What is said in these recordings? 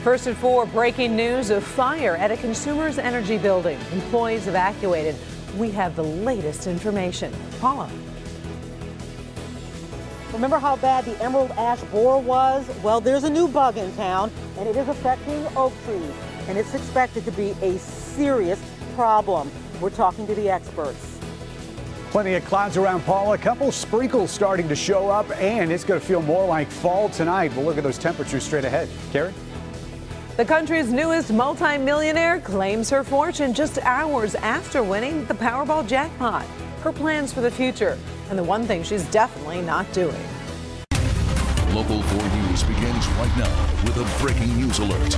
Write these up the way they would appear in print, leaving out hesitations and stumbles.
First at 4, breaking news of fire at a Consumers Energy building. Employees evacuated. We have the latest information. Paula. Remember how bad the emerald ash borer was? Well, there's a new bug in town, and it is affecting oak trees, and it's expected to be a serious problem. We're talking to the experts. Plenty of clouds around, Paula. A couple sprinkles starting to show up, and it's going to feel more like fall tonight. We'll look at those temperatures straight ahead. Karen? The country's newest multimillionaire claims her fortune just hours after winning the Powerball jackpot. Her plans for the future, and the one thing she's definitely not doing. Local 4 News begins right now with a breaking news alert.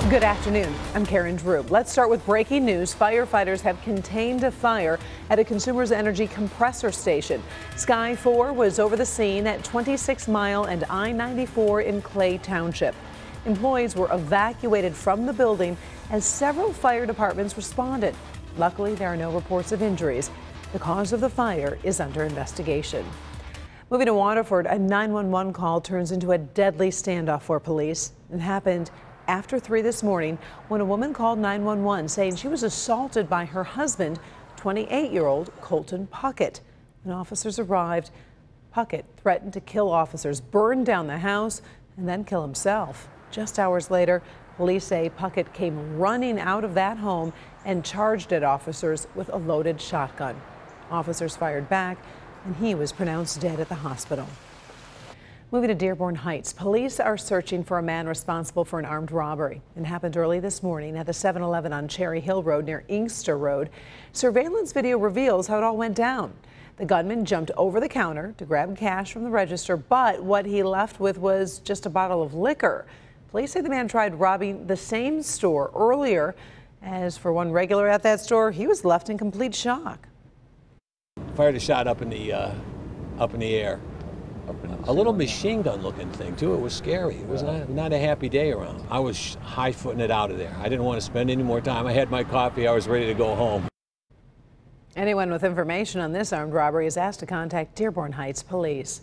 Good afternoon. I'm Karen Drew. Let's start with breaking news. Firefighters have contained a fire at a Consumers Energy compressor station. Sky 4 was over the scene at 26 Mile and I-94 in Clay Township. Employees were evacuated from the building as several fire departments responded. Luckily, there are no reports of injuries. The cause of the fire is under investigation. Moving to Waterford, a 911 call turns into a deadly standoff for police. It happened after 3 this morning when a woman called 911 saying she was assaulted by her husband, 28-year-old Colton Puckett. When officers arrived, Puckett threatened to kill officers, burn down the house, and then kill himself. Just hours later, police say Puckett came running out of that home and charged at officers with a loaded shotgun. Officers fired back, and he was pronounced dead at the hospital. Moving to Dearborn Heights, police are searching for a man responsible for an armed robbery. It happened early this morning at the 7-Eleven on Cherry Hill Road near Inkster Road. Surveillance video reveals how it all went down. The gunman jumped over the counter to grab cash from the register, but what he left with was just a bottle of liquor. Police say the man tried robbing the same store earlier. As for one regular at that store, he was left in complete shock. Fired a shot up in the air. A little machine gun looking thing too. It was scary. It was not a happy day around. I was high-footing it out of there. I didn't want to spend any more time. I had my coffee. I was ready to go home. Anyone with information on this armed robbery is asked to contact Dearborn Heights Police.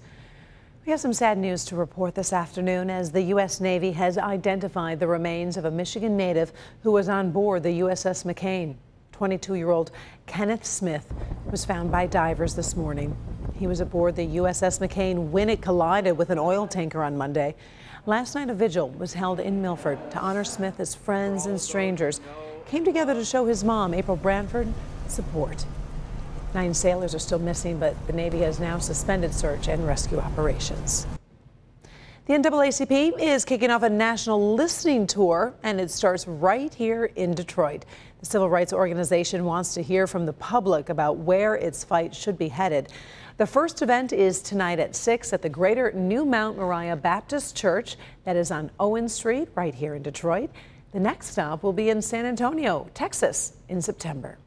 We have some sad news to report this afternoon as the U.S. Navy has identified the remains of a Michigan native who was on board the USS McCain. 22-year-old Kenneth Smith was found by divers this morning. He was aboard the USS McCain when it collided with an oil tanker on Monday. Last night, a vigil was held in Milford to honor Smith as friends and strangers came together to show his mom, April Branford, support. 9 sailors are still missing, but the Navy has now suspended search and rescue operations. The NAACP is kicking off a national listening tour, and it starts right here in Detroit. The civil rights organization wants to hear from the public about where its fight should be headed. The first event is tonight at 6 at the Greater New Mount Moriah Baptist Church that is on Owen Street right here in Detroit. The next stop will be in San Antonio, Texas in September.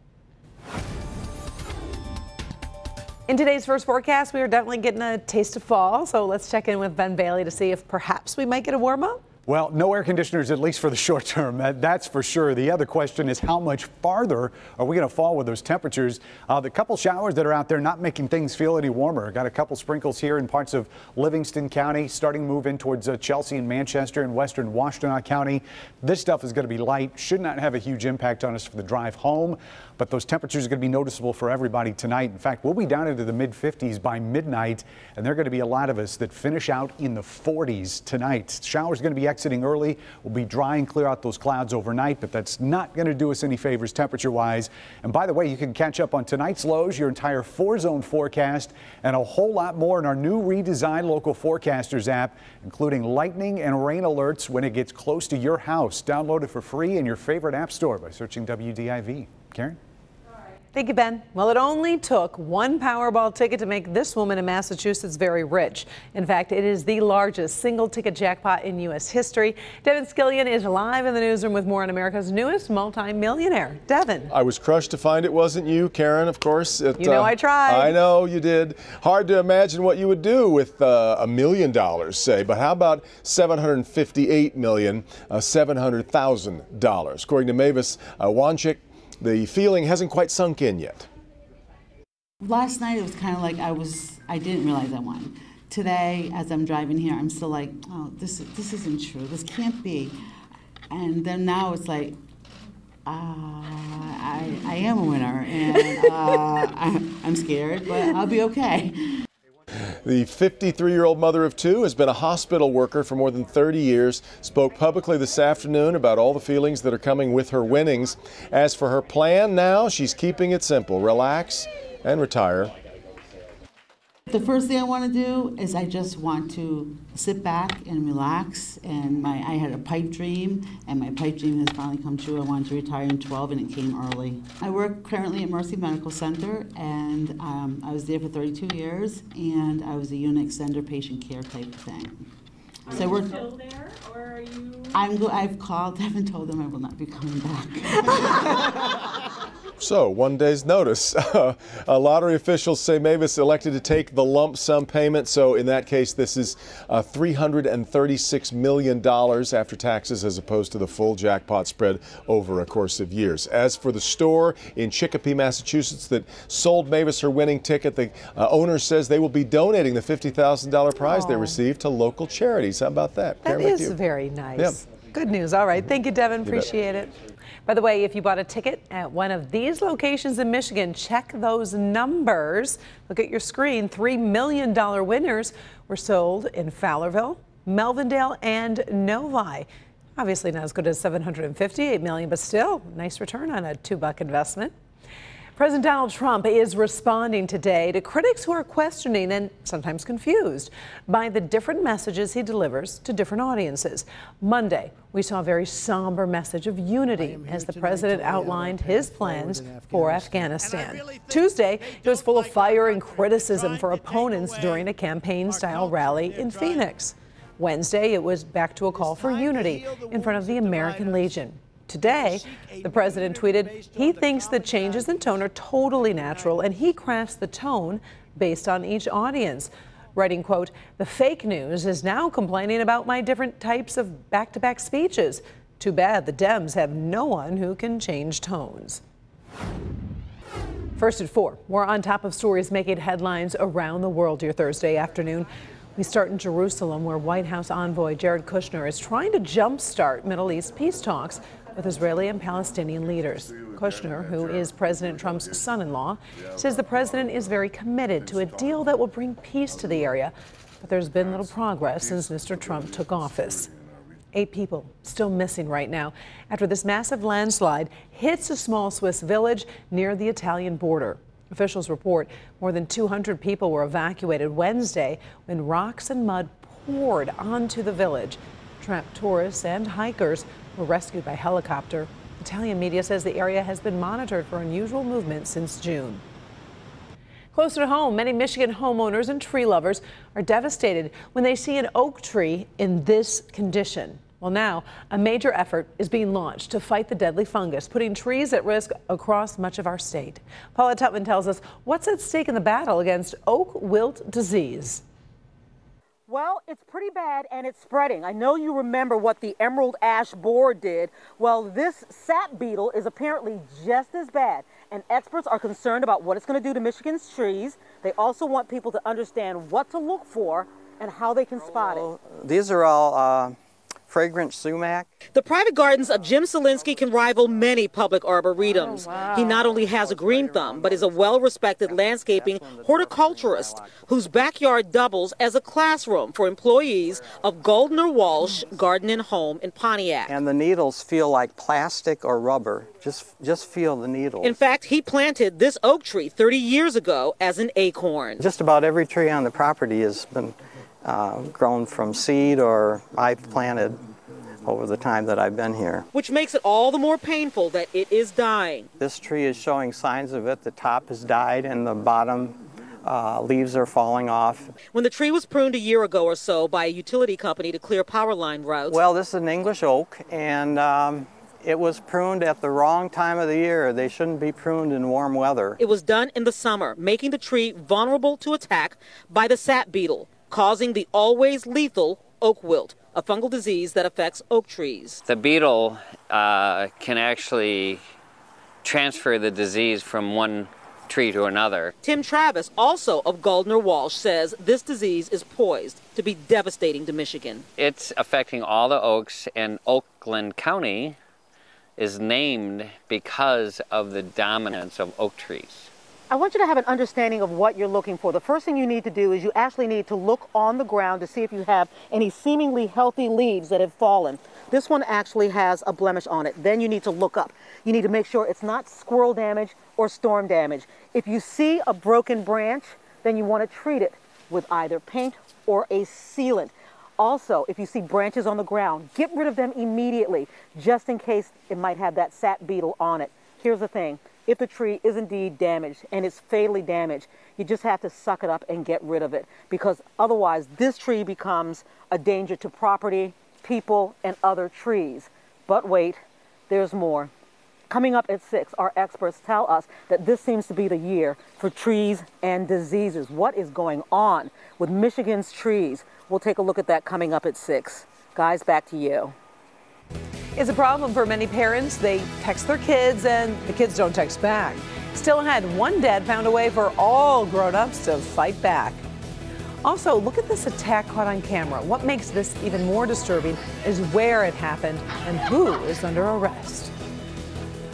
In today's first forecast, we are definitely getting a taste of fall, so let's check in with Ben Bailey to see if perhaps we might get a warm-up. Well, no air conditioners, at least for the short term. That's for sure. The other question is how much farther are we going to fall with those temperatures? The couple showers that are out there not making things feel any warmer. Got a couple sprinkles here in parts of Livingston County, starting to move in towards Chelsea and Manchester and western Washtenaw County. This stuff is going to be light, should not have a huge impact on us for the drive home. But those temperatures are going to be noticeable for everybody tonight. In fact, we'll be down into the mid-50s by midnight, and there are going to be a lot of us that finish out in the 40s tonight. Showers are going to be exiting early. We'll be dry and clear out those clouds overnight, but that's not going to do us any favors temperature-wise. And by the way, you can catch up on tonight's lows, your entire 4-zone forecast, and a whole lot more in our new redesigned Local Forecasters app, including lightning and rain alerts when it gets close to your house. Download it for free in your favorite app store by searching WDIV. Karen? Thank you, Ben. Well, it only took one Powerball ticket to make this woman in Massachusetts very rich. In fact, it is the largest single ticket jackpot in U.S. history. Devin Scillian is live in the newsroom with more on America's newest multi-millionaire. Devin. I was crushed to find it wasn't you, Karen, of course. You know I tried. I know you did. Hard to imagine what you would do with $1 million, say, but how about $758,700,000? According to Mavis Wanchik, the feeling hasn't quite sunk in yet. Last night it was kind of like I didn't realize I won. today, as I'm driving here, I'm still like, oh, this isn't true. This can't be. And then now it's like, I am a winner, and I'm scared, but I'll be okay. The 53-year-old mother of two has been a hospital worker for more than 30 years, spoke publicly this afternoon about all the feelings that are coming with her winnings. As for her plan now, she's keeping it simple: relax and retire. The first thing I want to do is I just want to sit back and relax. And I had a pipe dream, and my pipe dream has finally come true. I wanted to retire in 12, and it came early. I work currently at Mercy Medical Center, and I was there for 32 years, and I was a unit extender patient care type thing. So we're still there, or are you? I've called. I haven't told them I will not be coming back. So, one day's notice. Lottery officials say Mavis elected to take the lump sum payment. So, in that case, this is $336 million after taxes, as opposed to the full jackpot spread over a course of years. As for the store in Chicopee, Massachusetts, that sold Mavis her winning ticket, the owner says they will be donating the $50,000 prize they received to local charities. How about that? That is very nice. Yep. Good news. All right. Thank you, Devin. Appreciate it. By the way, if you bought a ticket at one of these locations in Michigan, check those numbers. Look at your screen. $3 million winners were sold in Fowlerville, Melvindale, and Novi. Obviously not as good as $758 million, but still nice return on a $2 investment. President Donald Trump is responding today to critics who are questioning and sometimes confused by the different messages he delivers to different audiences. Monday, we saw a very somber message of unity as the president outlined his plans for Afghanistan. Tuesday, it was full of fire and criticism for opponents during a campaign-style rally in Phoenix. Wednesday, it was back to a call for unity in front of the American Legion. Today, the president tweeted he thinks the changes in tone are totally natural, and he crafts the tone based on each audience, writing, quote, "The fake news is now complaining about my different types of back-to-back speeches. Too bad the Dems have no one who can change tones." First at 4, we're on top of stories making headlines around the world your Thursday afternoon. We start in Jerusalem, where White House envoy Jared Kushner is trying to jumpstart Middle East peace talks with Israeli and Palestinian leaders. Kushner, who is President Trump's son-in-law, says the president is very committed to a deal that will bring peace to the area, but there's been little progress since Mr. Trump took office. 8 people still missing right now after this massive landslide hits a small Swiss village near the Italian border. Officials report more than 200 people were evacuated Wednesday when rocks and mud poured onto the village. Trapped tourists and hikers were rescued by helicopter. Italian media says the area has been monitored for unusual movement since June. Closer to home, many Michigan homeowners and tree lovers are devastated when they see an oak tree in this condition. Well, now a major effort is being launched to fight the deadly fungus, putting trees at risk across much of our state. Paula Tutman tells us what's at stake in the battle against oak wilt disease. Well, it's pretty bad, and it's spreading. I know you remember what the emerald ash borer did. Well, this sap beetle is apparently just as bad, and experts are concerned about what it's going to do to Michigan's trees. They also want people to understand what to look for and how they can spot it. These are all fragrant sumac. The private gardens of Jim Zielinski can rival many public arboretums. He not only has a green thumb, but is a well-respected landscaping horticulturist whose backyard doubles as a classroom for employees of Goldner Walsh Garden and Home in Pontiac. And the needles feel like plastic or rubber. Just feel the needles. In fact, he planted this oak tree 30 years ago as an acorn. Just about every tree on the property has been grown from seed or I've planted over the time that I've been here. Which makes it all the more painful that it is dying. This tree is showing signs of it. The top has died and the bottom leaves are falling off. When the tree was pruned a year ago or so by a utility company to clear power line routes. Well, this is an English oak, and it was pruned at the wrong time of the year. They shouldn't be pruned in warm weather. It was done in the summer, making the tree vulnerable to attack by the sap beetle, causing the always lethal oak wilt, a fungal disease that affects oak trees. The beetle can actually transfer the disease from one tree to another. Tim Travis, also of Gardner Walsh, says this disease is poised to be devastating to Michigan. It's affecting all the oaks, and Oakland County is named because of the dominance of oak trees. I want you to have an understanding of what you're looking for. The first thing you need to do is you actually need to look on the ground to see if you have any seemingly healthy leaves that have fallen. This one actually has a blemish on it. Then you need to look up. You need to make sure it's not squirrel damage or storm damage. If you see a broken branch, then you want to treat it with either paint or a sealant. Also, if you see branches on the ground, get rid of them immediately, just in case it might have that sap beetle on it. Here's the thing. If the tree is indeed damaged and it's fatally damaged, you just have to suck it up and get rid of it, because otherwise this tree becomes a danger to property, people, and other trees. But wait, there's more. Coming up at 6, our experts tell us that this seems to be the year for trees and diseases. What is going on with Michigan's trees? We'll take a look at that coming up at 6. Guys, back to you. It's a problem for many parents. They text their kids and the kids don't text back. Still ahead, one dad found a way for all grown-ups to fight back. Also, look at this attack caught on camera. What makes this even more disturbing is where it happened and who is under arrest.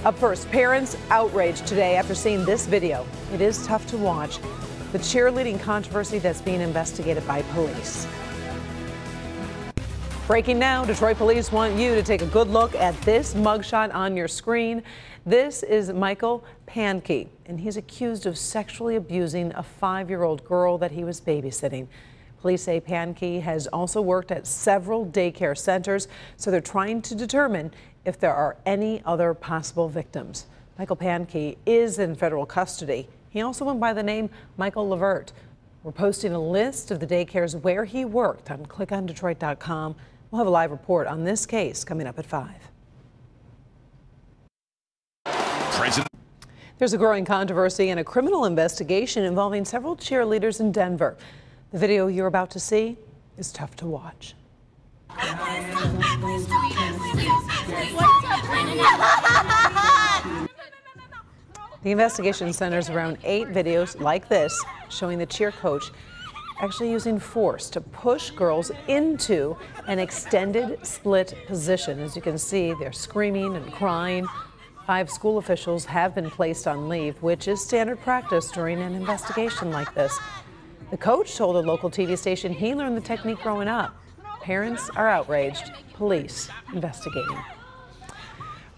Up first, parents outraged today after seeing this video. It is tough to watch. The cheerleading controversy that's being investigated by police. Breaking now, Detroit police want you to take a good look at this mugshot on your screen. This is Michael Pankey, and he's accused of sexually abusing a 5-year-old girl that he was babysitting. Police say Pankey has also worked at several daycare centers, so they're trying to determine if there are any other possible victims. Michael Pankey is in federal custody. He also went by the name Michael Levert. We're posting a list of the daycares where he worked on clickondetroit.com. We'll have a live report on this case coming up at 5. There's a growing controversy and a criminal investigation involving several cheerleaders in Denver. The video you're about to see is tough to watch. The investigation centers around 8 videos like this, showing the cheer coach actually using force to push girls into an extended split position. As you can see, they're screaming and crying. 5 school officials have been placed on leave, which is standard practice during an investigation like this. The coach told a local TV station he learned the technique growing up. Parents are outraged. Police investigating.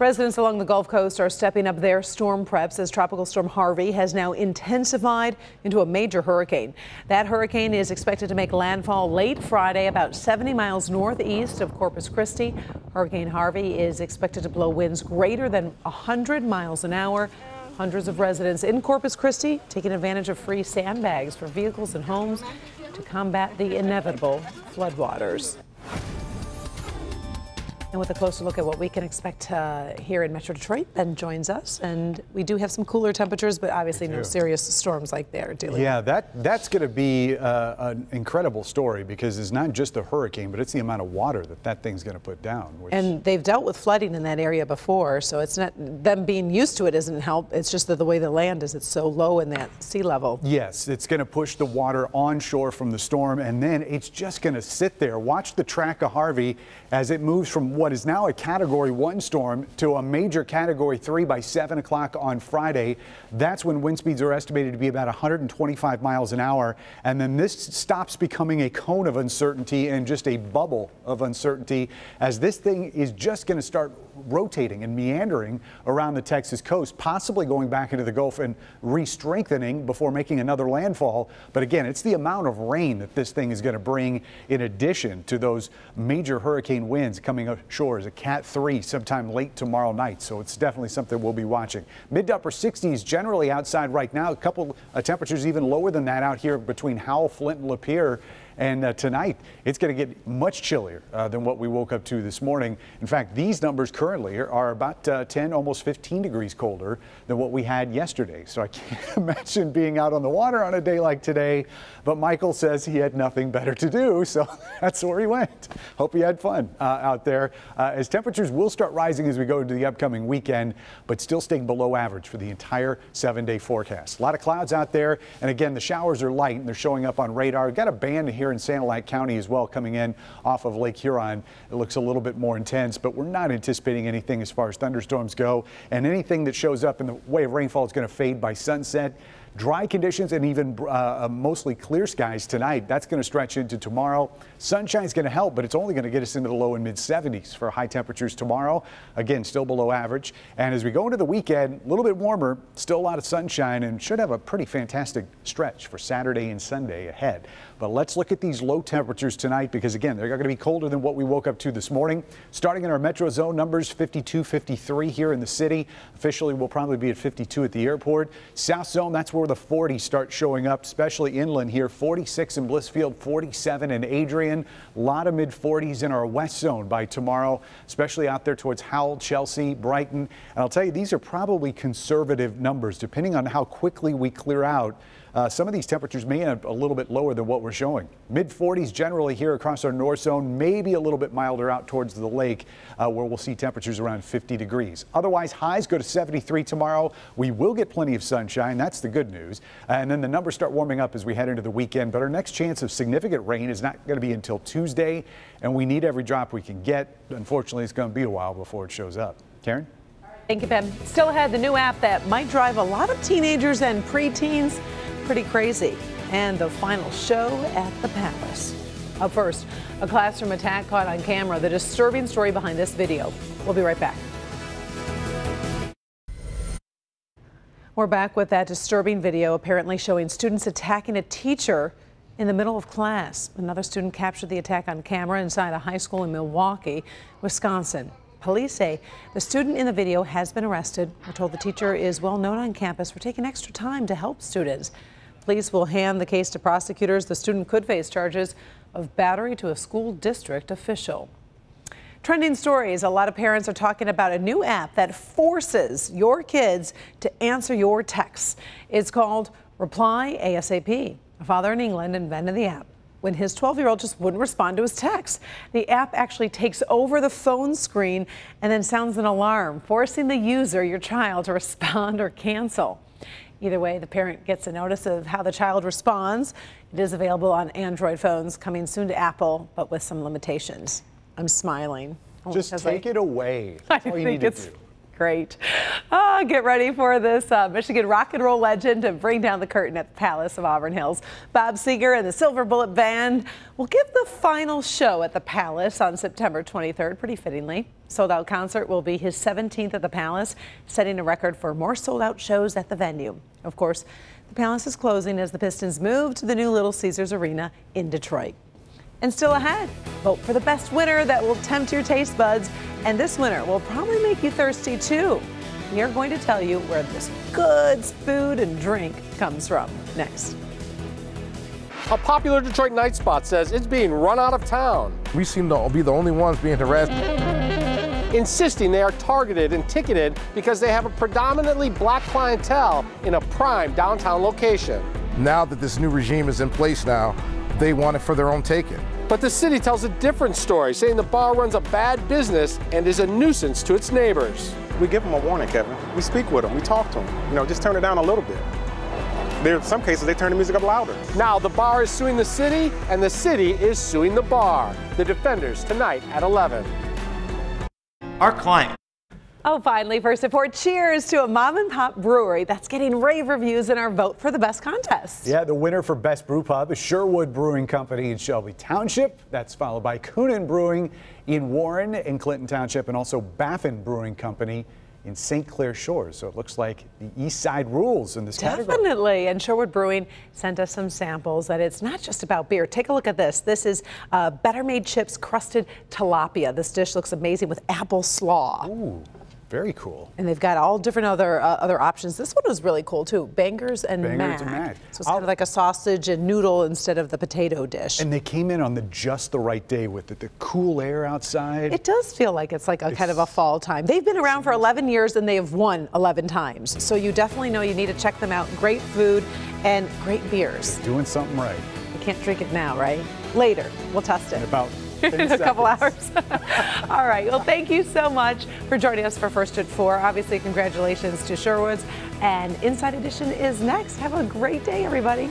Residents along the Gulf Coast are stepping up their storm preps as Tropical Storm Harvey has now intensified into a major hurricane. That hurricane is expected to make landfall late Friday, about 70 miles northeast of Corpus Christi. Hurricane Harvey is expected to blow winds greater than 100 miles an hour. Hundreds of residents in Corpus Christi taking advantage of free sandbags for vehicles and homes to combat the inevitable floodwaters. And with a closer look at what we can expect here in Metro Detroit, Ben joins us. And we do have some cooler temperatures, but obviously no serious storms like they're dealing with. Yeah, that's going to be an incredible story, because it's not just a hurricane, but it's the amount of water that thing's going to put down. And they've dealt with flooding in that area before, so it's not them being used to it isn't help. It's just that the way the land is, it's so low in that sea level. Yes, it's going to push the water onshore from the storm, and then it's just going to sit there. Watch the track of Harvey as it moves from what is now a Category 1 storm to a major Category 3 by 7 o'clock on Friday. That's when wind speeds are estimated to be about 125 miles an hour. And then this stops becoming a cone of uncertainty and just a bubble of uncertainty, as this thing is just going to start rotating and meandering around the Texas coast, possibly going back into the Gulf and re-strengthening before making another landfall. But again, it's the amount of rain that this thing is going to bring, in addition to those major hurricane winds coming ashore, as a Cat 3 sometime late tomorrow night. So it's definitely something we'll be watching. Mid to upper 60s generally outside right now. A couple of temperatures even lower than that out here between Howell, Flint, and Lapeer. And tonight, it's going to get much chillier than what we woke up to this morning. In fact, these numbers currently are about 10, almost 15 degrees colder than what we had yesterday. So I can't imagine being out on the water on a day like today. But Michael says he had nothing better to do, so that's where he went. Hope he had fun out there. As temperatures will start rising as we go into the upcoming weekend, but still staying below average for the entire 7-day forecast. A lot of clouds out there, and again, the showers are light and they're showing up on radar. We've got a band here in Sanilac County as well coming in off of Lake Huron. It looks a little bit more intense, but we're not anticipating anything as far as thunderstorms go, and anything that shows up in the way of rainfall is going to fade by sunset. Dry conditions and even mostly clear skies tonight. That's going to stretch into tomorrow. Sunshine is going to help, but it's only going to get us into the low and mid 70s for high temperatures tomorrow. Again, still below average. And as we go into the weekend, a little bit warmer, still a lot of sunshine, and should have a pretty fantastic stretch for Saturday and Sunday ahead. But let's look at these low temperatures tonight because, again, they're going to be colder than what we woke up to this morning. Starting in our metro zone numbers, 52, 53 here in the city. Officially, we'll probably be at 52 at the airport. South zone, that's where the 40s start showing up, especially inland here. 46 in Blissfield, 47 in Adrian. A lot of mid 40s in our west zone by tomorrow, especially out there towards Howell, Chelsea, Brighton. And I'll tell you, these are probably conservative numbers depending on how quickly we clear out. Some of these temperatures may end up a little bit lower than what we're showing. Mid 40s generally here across our north zone, maybe a little bit milder out towards the lake where we'll see temperatures around 50 degrees. Otherwise, highs go to 73 tomorrow. We will get plenty of sunshine. That's the good news. And then the numbers start warming up as we head into the weekend. But our next chance of significant rain is not going to be until Tuesday. And we need every drop we can get. Unfortunately, it's going to be a while before it shows up. Karen? Thank you, Ben. Still ahead, the new app that might drive a lot of teenagers and preteens pretty crazy, and the final show at the Palace. Up first, a classroom attack caught on camera. The disturbing story behind this video. We'll be right back. We're back with that disturbing video apparently showing students attacking a teacher in the middle of class. Another student captured the attack on camera inside a high school in Milwaukee, Wisconsin. Police say the student in the video has been arrested. We're told the teacher is well known on campus for taking extra time to help students. Police will hand the case to prosecutors. The student could face charges of battery to a school district official. Trending stories. A lot of parents are talking about a new app that forces your kids to answer your texts. It's called Reply ASAP. A father in England invented the app when his 12-year-old just wouldn't respond to his text. The app actually takes over the phone screen and then sounds an alarm, forcing the user, your child, to respond or cancel. Either way, the parent gets a notice of how the child responds. It is available on Android phones, coming soon to Apple, but with some limitations. I'm smiling. Just take it away. That's all you need to do. Great. Get ready for this Michigan rock and roll legend to bring down the curtain at the Palace of Auburn Hills. Bob Seger and the Silver Bullet Band will give the final show at the Palace on September 23rd, pretty fittingly. Sold-out concert will be his 17th at the Palace, setting a record for more sold-out shows at the venue. Of course, the Palace is closing as the Pistons move to the new Little Caesars Arena in Detroit. And still ahead, vote for the best winner that will tempt your taste buds. And this winner will probably make you thirsty too. We are going to tell you where this good food and drink comes from next. A popular Detroit night spot says it's being run out of town. We seem to be the only ones being harassed. Insisting they are targeted and ticketed because they have a predominantly black clientele in a prime downtown location. Now that this new regime is in place now, they want it for their own taking. But the city tells a different story, saying the bar runs a bad business and is a nuisance to its neighbors. We give them a warning, Kevin. We speak with them, we talk to them. You know, just turn it down a little bit. There are some cases they turn the music up louder. Now the bar is suing the city and the city is suing the bar. The defenders tonight at 11. Our client. Oh, finally, first report. Cheers to a mom and pop brewery that's getting rave reviews in our vote for the best contest. Yeah, the winner for Best Brew Pub is Sherwood Brewing Company in Shelby Township. That's followed by Coonan Brewing in Warren and Clinton Township, and also Baffin Brewing Company in St. Clair Shores. So it looks like the East Side rules in this category. Definitely. And Sherwood Brewing sent us some samples that it's not just about beer. Take a look at this. This is Better Made Chips crusted tilapia. This dish looks amazing with apple slaw. Ooh. Very cool. And they've got all different other options. This one was really cool too. Bangers and mac. So it's kind of like a sausage and noodle instead of the potato dish. And they came in on just the right day with the cool air outside. It does feel like it's like a kind of a fall time. They've been around for 11 years and they have won 11 times. So you definitely know you need to check them out. Great food and great beers. They're doing something right. You can't drink it now, right? Later, we'll test it. In about in a couple hours. All right. Well, thank you so much for joining us for First at 4. Obviously, congratulations to Sherwoods. And Inside Edition is next. Have a great day, everybody.